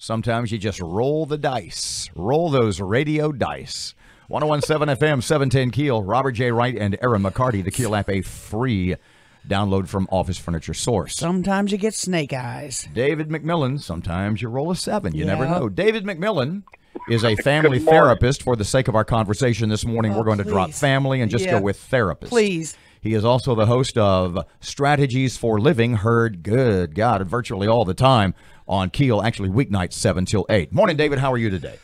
Sometimes you just roll the dice. Roll those radio dice. 101.7 FM, 710 KEEL. Robert J. Wright and Erin McCarty. The KEEL app, a free download from Office Furniture Source. Sometimes you get snake eyes. David McMillen. Sometimes you roll a 7. You never know. David McMillen is a family therapist. For the sake of our conversation this morning, we're going to drop family and just go with therapist. Please. He is also the host of Strategies for Living, heard, good God, virtually all the time on KEEL, actually weeknights 7 till 8. Morning, David. How are you today?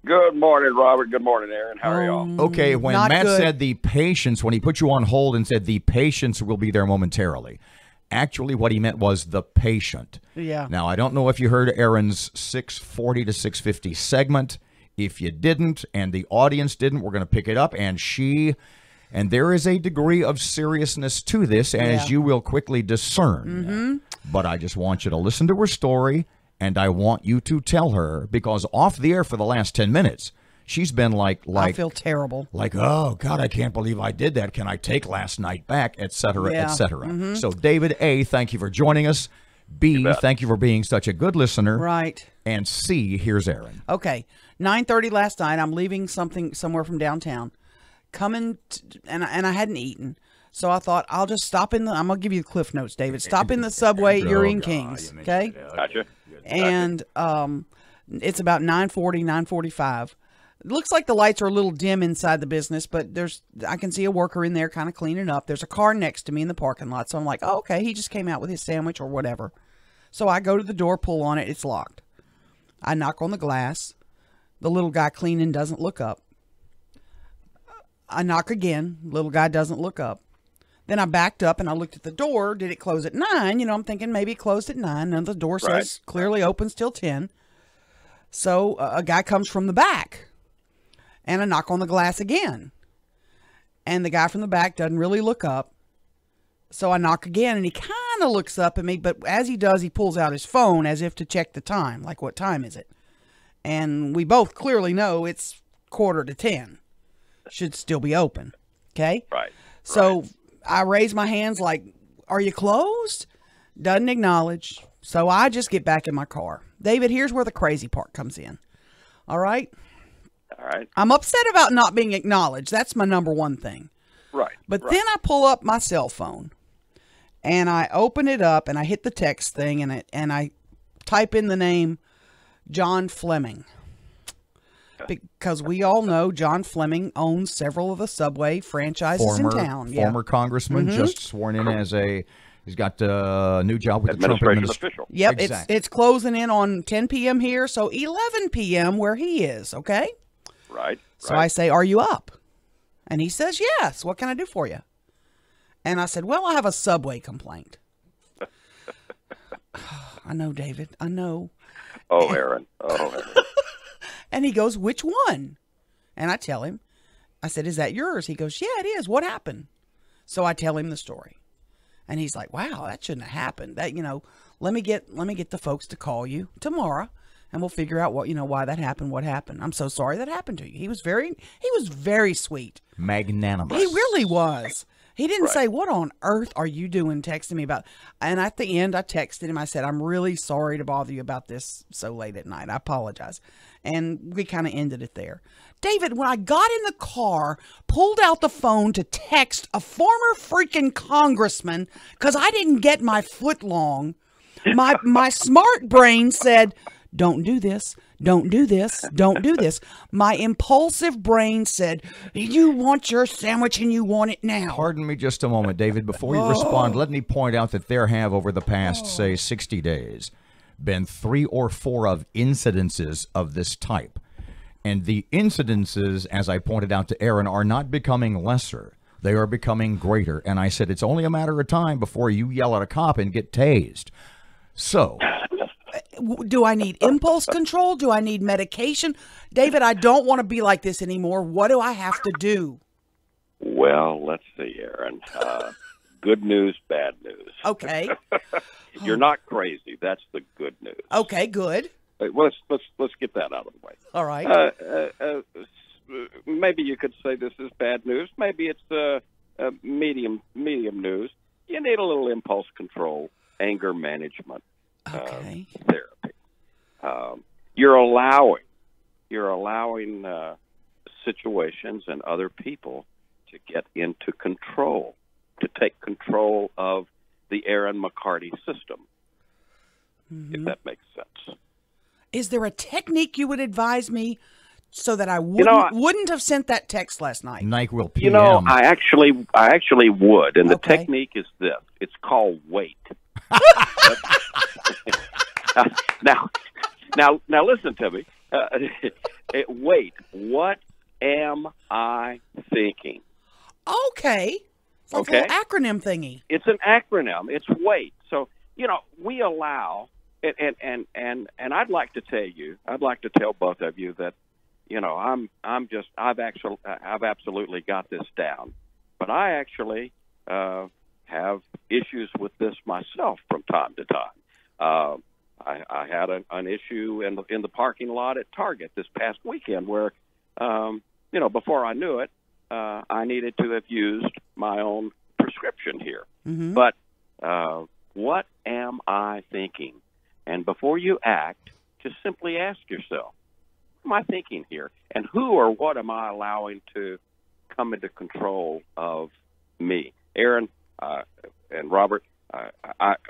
Good morning, Robert. Good morning, Erin. How are y'all? Okay, when Matt said the patients, when he put you on hold and said the patients will be there momentarily, actually what he meant was the patient. Yeah. Now, I don't know if you heard Erin's 6:40 to 6:50 segment. If you didn't and the audience didn't, we're going to pick it up. And there is a degree of seriousness to this, as you will quickly discern. But I just want you to listen to her story, and I want you to tell her, because off the air for the last 10 minutes, she's been like I feel terrible. Like, oh, God, I can't believe I did that. Can I take last night back, et cetera, et cetera. So, David, A, thank you for joining us. B, thank you for being such a good listener. Right. And C, here's Erin. Okay. 9:30 last night. I'm leaving somewhere from downtown. And I hadn't eaten. So I thought I'll just stop I'm going to give you the Cliff Notes, David. Stop in the subway. You're in Kings. Okay? Gotcha. And it's about 9:40, 9:45. It looks like the lights are a little dim inside the business, but I can see a worker in there kind of cleaning up. There's a car next to me in the parking lot. So I'm like, oh, okay, he just came out with his sandwich or whatever. So I go to the door, pull on it. It's locked. I knock on the glass. The little guy cleaning doesn't look up. I knock again. Little guy doesn't look up. Then I backed up and I looked at the door. Did it close at 9? You know, I'm thinking maybe it closed at 9. And the door says clearly opens till 10. So a guy comes from the back. And I knock on the glass again. And the guy from the back doesn't really look up. So I knock again and he kind of looks up at me. But as he does, he pulls out his phone as if to check the time. Like, what time is it? And we both clearly know it's 9:45. Should still be open. Okay? Right. So I raise my hands like, are you closed? Doesn't acknowledge. So I just get back in my car. David, here's where the crazy part comes in. All right? All right. I'm upset about not being acknowledged. That's my number one thing. Right. But then I pull up my cell phone and I open it up and I hit the text thing and I type in the name John Fleming. Because we all know John Fleming owns several of the Subway franchises in town. Former congressman, just sworn in as he's got a new job with the Trump administration. Official. Yep, exactly. it's closing in on 10 p.m. here, so 11 p.m. where he is, okay? Right. So I say, are you up? And he says, yes. What can I do for you? And I said, well, I have a Subway complaint. I know, David. I know. Oh, Erin. And he goes, which one? And I tell him, I said, is that yours? He goes, yeah, it is. What happened? So I tell him the story. And he's like, wow, that shouldn't have happened. That, let me get the folks to call you tomorrow and we'll figure out why that happened, what happened. I'm so sorry that happened to you. He was very sweet. Magnanimous. He really was. He didn't say, what on earth are you doing texting me about? And at the end, I texted him. I said, I'm really sorry to bother you about this so late at night. I apologize. And we kind of ended it there. David, when I got in the car, pulled out the phone to text a former freaking congressman because I didn't get my foot long, my smart brain said, don't do this. Don't do this. Don't do this. My impulsive brain said, you want your sandwich and you want it now. Pardon me just a moment, David. Before you respond, let me point out that there have, over the past, say, 60 days, been 3 or 4 of incidences of this type. And the incidences, as I pointed out to Erin, are not becoming lesser. They are becoming greater. And I said, it's only a matter of time before you yell at a cop and get tased. So... do I need impulse control? Do I need medication? David, I don't want to be like this anymore. What do I have to do? Well, let's see, Erin. Good news, bad news. Okay. You're not crazy. That's the good news. Okay, good. Well, let's get that out of the way. All right. Maybe you could say this is bad news. Maybe it's medium news. You need a little impulse control, anger management. Okay. Therapy. you're allowing situations and other people to get into control, to take control of the Erin McCarty system, if that makes sense. Is there a technique you would advise me so that I wouldn't have sent that text last night? NyQuil PM. You know, I actually would, and the Okay. technique is this. It's called wait. Now, listen to me. Wait. What am I thinking? Okay. It's like a little acronym thingy. It's an acronym. It's wait. So, you know, we allow, and I'd like to tell both of you that, you know, I've absolutely got this down, but I actually have issues with this myself from time to time. I had an issue in the parking lot at Target this past weekend where, you know, before I knew it, I needed to have used my own prescription here. Mm-hmm. But what am I thinking? And before you act, just simply ask yourself, what am I thinking here? And who or what am I allowing to come into control of me? Erin and Robert,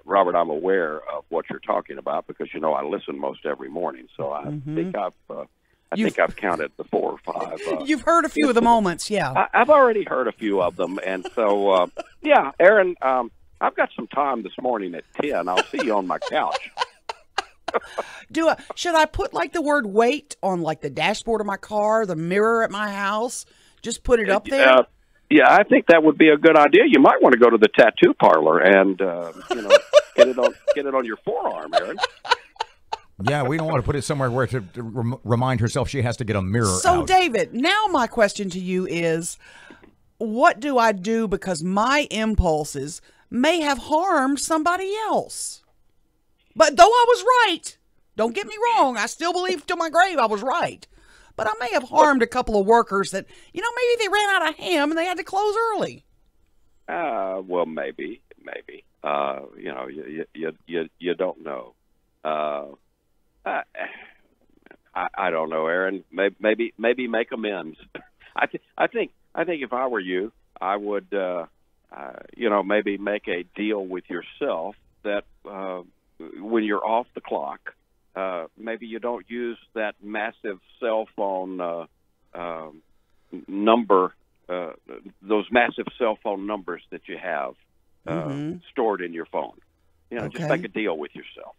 Robert, I'm aware of what you're talking about because, you know, I listen most every morning. So I think I've counted the 4 or 5. You've heard a few of the moments, yeah. I've already heard a few of them. And so, yeah, Erin, I've got some time this morning at 10. I'll see you on my couch. Should I put like the word wait on like the dashboard of my car, the mirror at my house? Just put it up there? Yeah, I think that would be a good idea. You might want to go to the tattoo parlor and you know, get it on your forearm, Erin. Yeah, we don't want to put it somewhere where to remind herself she has to get a mirror out. So, David, now my question to you is, what do I do because my impulses may have harmed somebody else? But though I was right, don't get me wrong, I still believe to my grave I was right. But I may have harmed a couple of workers that, you know, maybe they ran out of ham and they had to close early. Well, maybe. You know, you don't know. I don't know, Erin. Maybe make amends. I think if I were you, I would, you know, maybe make a deal with yourself that when you're off the clock, maybe you don't use that massive cell phone number, those massive cell phone numbers that you have stored in your phone. You know, just make a deal with yourself.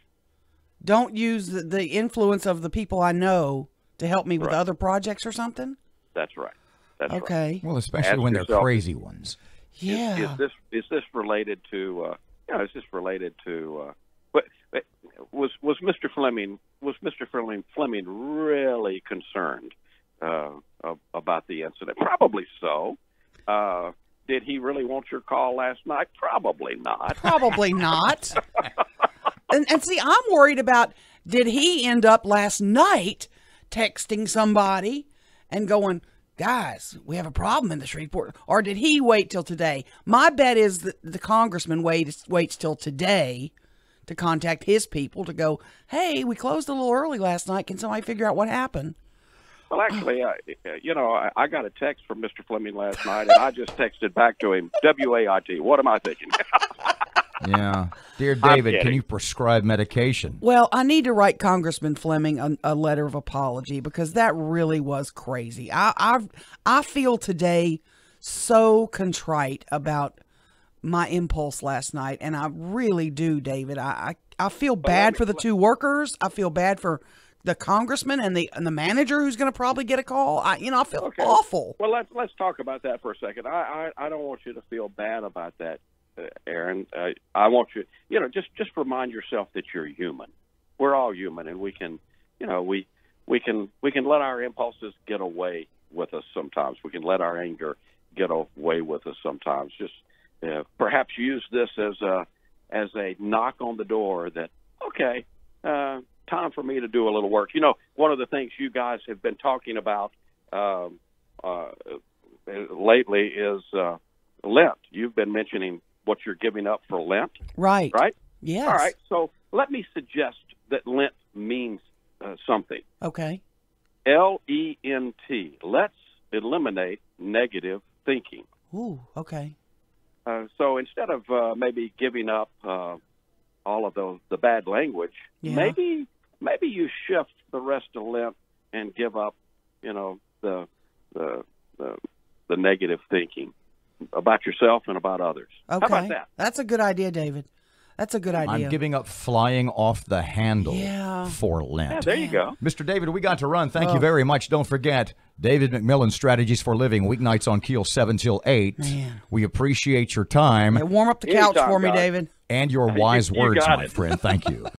Don't use the influence of the people I know to help me with other projects or something? That's right. That's okay. right. Well, especially Ask when yourself, they're crazy ones. Yeah. Is this related to? You know, is this related to? But was Mr. Fleming really concerned about the incident? Probably so. Did he really want your call last night? Probably not. Probably not. And see, I'm worried about, did he end up last night texting somebody and going, guys, we have a problem in the Shreveport? Or did he wait till today? My bet is that the congressman waits till today to contact his people to go, hey, we closed a little early last night. Can somebody figure out what happened? Well, actually, you know, I got a text from Mr. Fleming last night, and I just texted back to him, WAIT, what am I thinking? Yeah. Dear David, can you prescribe medication? Well, I need to write Congressman Fleming a letter of apology because that really was crazy. I feel today so contrite about my impulse last night, and I really do, David. I feel bad for the 2 workers. I feel bad for the congressman and the manager who's going to probably get a call. I feel awful. Well, let's talk about that for a second. I don't want you to feel bad about that, Erin. I want you, you know, just remind yourself that you're human. We're all human, and we can, you know, we can let our impulses get away with us sometimes. We can let our anger get away with us sometimes. Just perhaps use this as a knock on the door that, okay, time for me to do a little work. You know, one of the things you guys have been talking about lately is Lent. You've been mentioning what you're giving up for Lent. Right. Right? Yes. All right. So let me suggest that Lent means something. Okay. LENT. Let's eliminate negative thinking. Ooh, okay. So instead of maybe giving up all of the bad language, maybe you shift the rest of Lent and give up, the negative thinking about yourself and about others. Okay. How about that? That's a good idea, David. That's a good idea. I'm giving up flying off the handle for Lent. Yeah, there you go. Mr. David, we got to run. Thank you very much. Don't forget, David McMillen, Strategies for Living, weeknights on KEEL 7 till 8. Man. We appreciate your time. Warm up the couch for me, God. David. And your wise words, got my it. friend. Thank you.